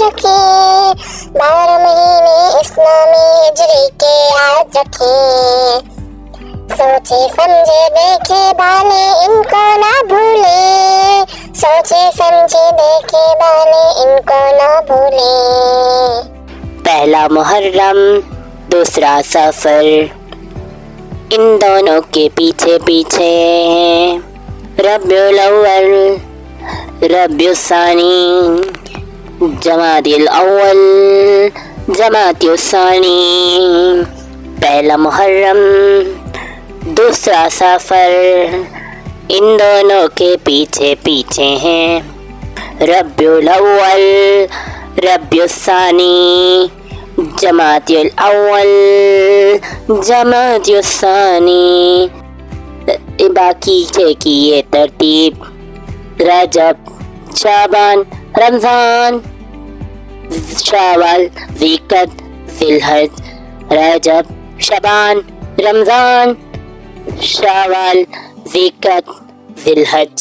रखे, 12 महीने इस्लामी हिजरी के आज रखे। सोचे समझे देखे बाने इनको ना भूले, सोचे समझे देखे बाने इनको ना भूले। पहला मुहर्रम दूसरा सफर, इन दोनों के पीछे पीछे रब्युल अव्वल रब्युल सानी, जमादिल अव्वल जमादिल सानी। पहला मुहर्रम दूसरा सफर, इन दोनों के पीछे पीछे हैं रब्युल अव्वल रब्युल सानी, जमादिल अव्वल जमादिल सानी। बाकी की ये तरतीब रजब शाबान रमज़ान, शावल ज़िलक़द ज़िलहज, रजब शाबान रमज़ान शावल ज़िलक़द ज़िलहज।